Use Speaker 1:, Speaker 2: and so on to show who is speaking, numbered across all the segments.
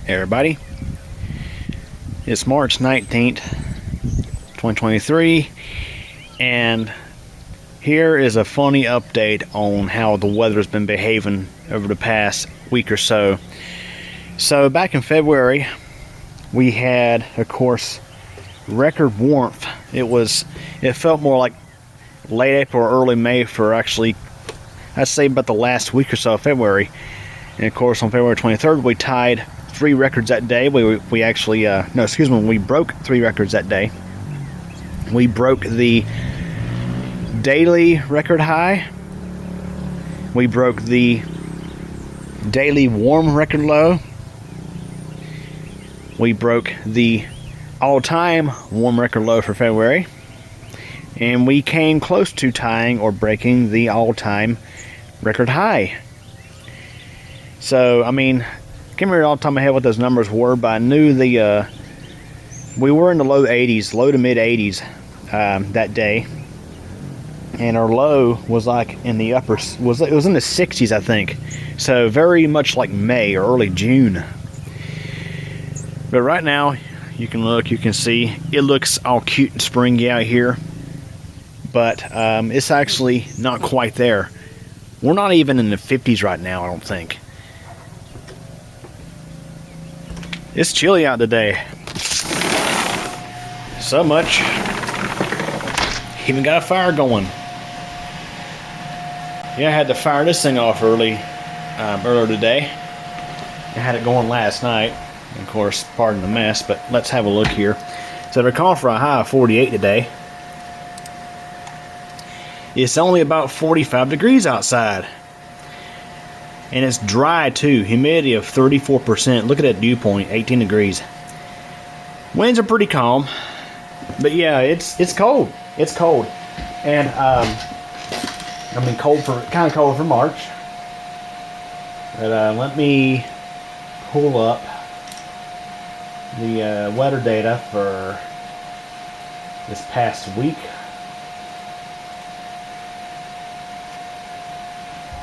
Speaker 1: Everybody, it's March 19th, 2023, and here is a funny update on how the weather's been behaving over the past week or so. So back in February, we had, of course, record warmth. It felt more like late April or early May for actually, I'd say about the last week or so of February. And of course, on February 23rd, we tied 3 records that day. We broke 3 records that day. We broke the daily record high. We broke the daily warm record low. We broke the all-time warm record low for February. And we came close to tying or breaking the all-time record high. So, I mean, I can't remember off the top of my head what those numbers were, but I knew we were in the low 80s, low to mid 80s that day. And our low was like in the it was in the 60s, I think. So very much like May or early June. But right now, you can see, it looks all cute and springy out here. But it's actually not quite there. We're not even in the 50s right now, I don't think. It's chilly out today. So much. Even got a fire going. Yeah, I had to fire this thing off earlier today. I had it going last night. Of course, pardon the mess, but let's have a look here. So they're calling for a high of 48 today. It's only about 45 degrees outside. And it's dry too. Humidity of 34%. Look at that dew point, 18 degrees. Winds are pretty calm. But yeah, it's cold. It's cold. And I mean kind of cold for March. But let me pull up the weather data for this past week.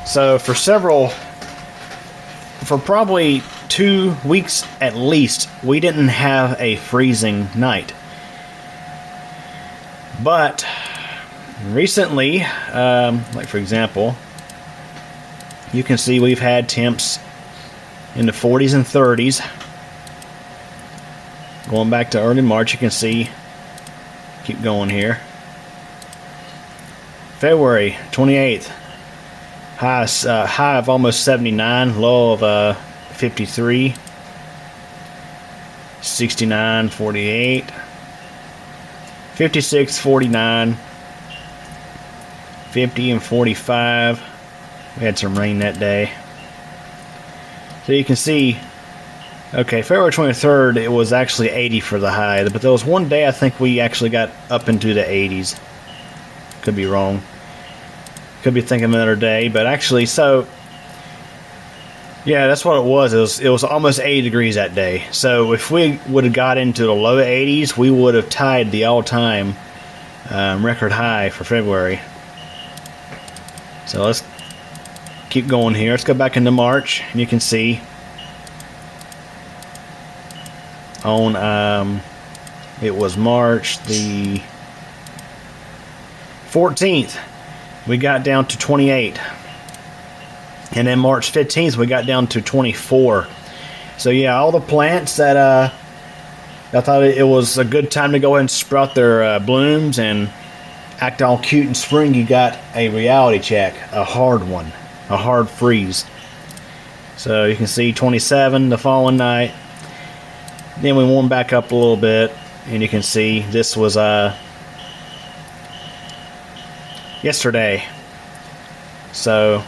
Speaker 1: So for probably 2 weeks at least, we didn't have a freezing night. But recently, like for example, you can see we've had temps in the 40s and 30s. Going back to early March, you can see, keep going here. February 28th. High of almost 79, low of 53, 69, 48, 56, 49, 50 and 45. We had some rain that day. So you can see, okay, February 23rd, it was actually 80 for the high, but there was one day I think we actually got up into the 80s. Could be wrong. Could be thinking of another day, but actually, so yeah, that's what it was. It was almost 80 degrees that day. So if we would have got into the low 80s, we would have tied the all-time record high for February. So let's keep going here. Let's go back into March, and you can see on it was March the 14th. We got down to 28. And then March 15th, we got down to 24. So yeah, all the plants that I thought it was a good time to go ahead and sprout their blooms and act all cute and springy, got a reality check, a hard one, a hard freeze. So you can see 27 the following night. Then we warmed back up a little bit, and you can see this was yesterday. So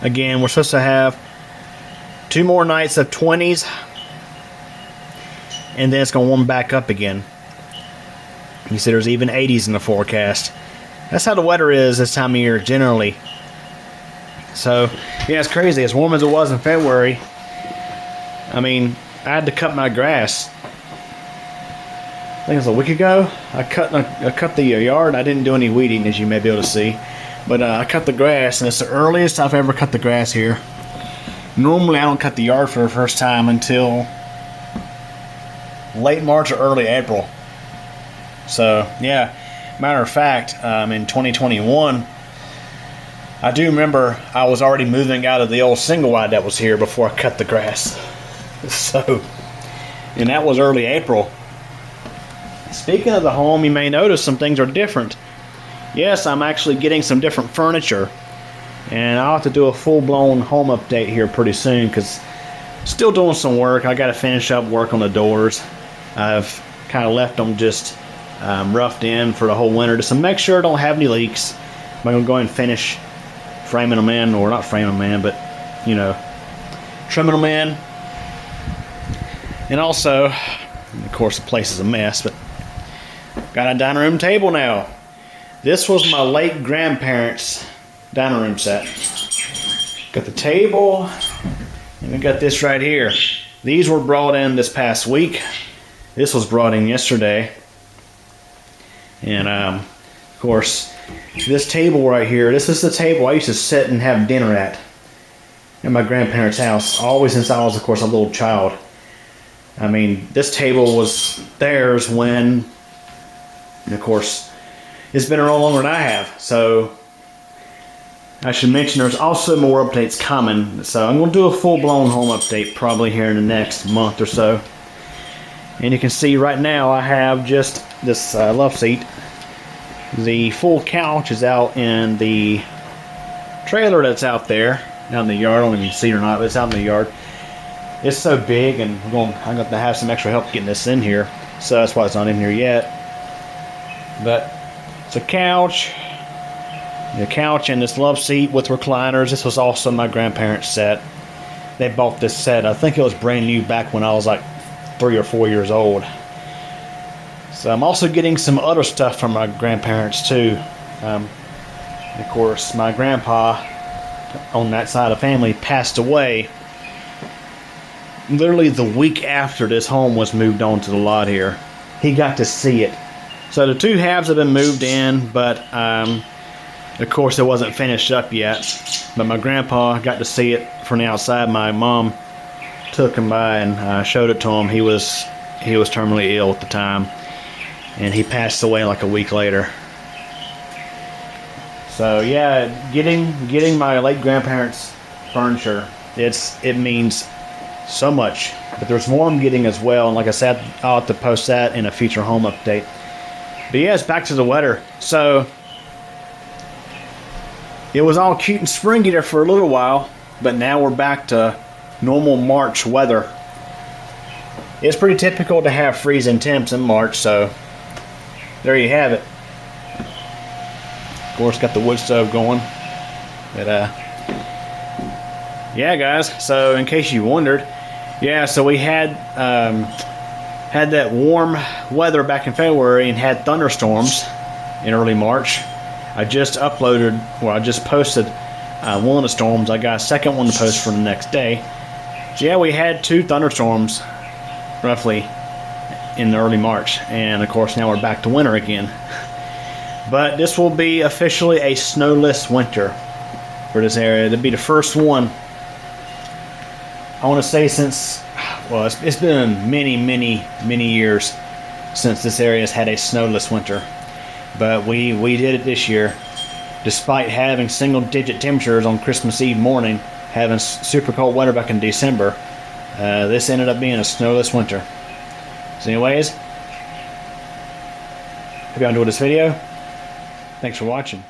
Speaker 1: again, we're supposed to have 2 more nights of 20s, and then it's going to warm back up again. You see there's even 80s in the forecast. That's how the weather is this time of year generally. So yeah, it's crazy. As warm as it was in February, I mean, I had to cut my grass. I think it was a week ago. I cut the yard. I didn't do any weeding, as you may be able to see, but I cut the grass, and it's the earliest I've ever cut the grass here. Normally I don't cut the yard for the first time until late March or early April. So yeah, matter of fact, in 2021, I do remember I was already moving out of the old single wide that was here before I cut the grass. So, and that was early April. Speaking of the home, you may notice some things are different. Yes, I'm actually getting some different furniture, and I'll have to do a full-blown home update here pretty soon, because still doing some work. I got to finish up work on the doors. I've kind of left them just roughed in for the whole winter just to make sure I don't have any leaks. I'm going to go ahead and finish framing them in, or not framing them in, but, you know, trimming them in. And also, of course, the place is a mess, but got a dining room table now. This was my late grandparents' dining room set. Got the table, and we got this right here. These were brought in this past week. This was brought in yesterday. And, of course, this table right here, this is the table I used to sit and have dinner at my grandparents' house, always since I was, of course, a little child. I mean, this table was theirs when, and of course, it's been around longer than I have. So, I should mention there's also more updates coming. So, I'm going to do a full-blown home update probably here in the next month or so. And you can see right now I have just this love seat. The full couch is out in the trailer that's out there, down in the yard. I don't know if you can see it or not, but it's out in the yard. It's so big, and I'm going to have some extra help getting this in here, so that's why it's not in here yet. But it's a couch, and this love seat with recliners. This was also my grandparents' set. They bought this set. I think it was brand new back when I was like 3 or 4 years old. So I'm also getting some other stuff from my grandparents too. Of course, my grandpa on that side of the family passed away literally the week after this home was moved on to the lot here. He got to see it. So the two halves have been moved in, but of course it wasn't finished up yet. But my grandpa got to see it from the outside. My mom took him by and showed it to him. He was terminally ill at the time, and he passed away like a week later. So yeah, getting my late grandparents' furniture, it means so much. But there's more I'm getting as well, and like I said, I'll have to post that in a future home update. But yeah, it's back to the weather. So it was all cute and springy there for a little while, but now we're back to normal March weather. It's pretty typical to have freezing temps in March, so there you have it. Of course, got the wood stove going. But yeah, guys. So in case you wondered, yeah. So we had that warm weather back in February and had thunderstorms in early March. I just posted one of the storms. I got a second one to post for the next day. So yeah, we had 2 thunderstorms roughly in early March, and of course now we're back to winter again. But this will be officially a snowless winter for this area. It'll be the first one, I want to say, since, well, it's been many years since this area has had a snowless winter. But we did it this year, despite having single-digit temperatures on Christmas Eve morning, having super cold weather back in December. This ended up being a snowless winter. So anyways, hope y'all enjoyed this video. Thanks for watching.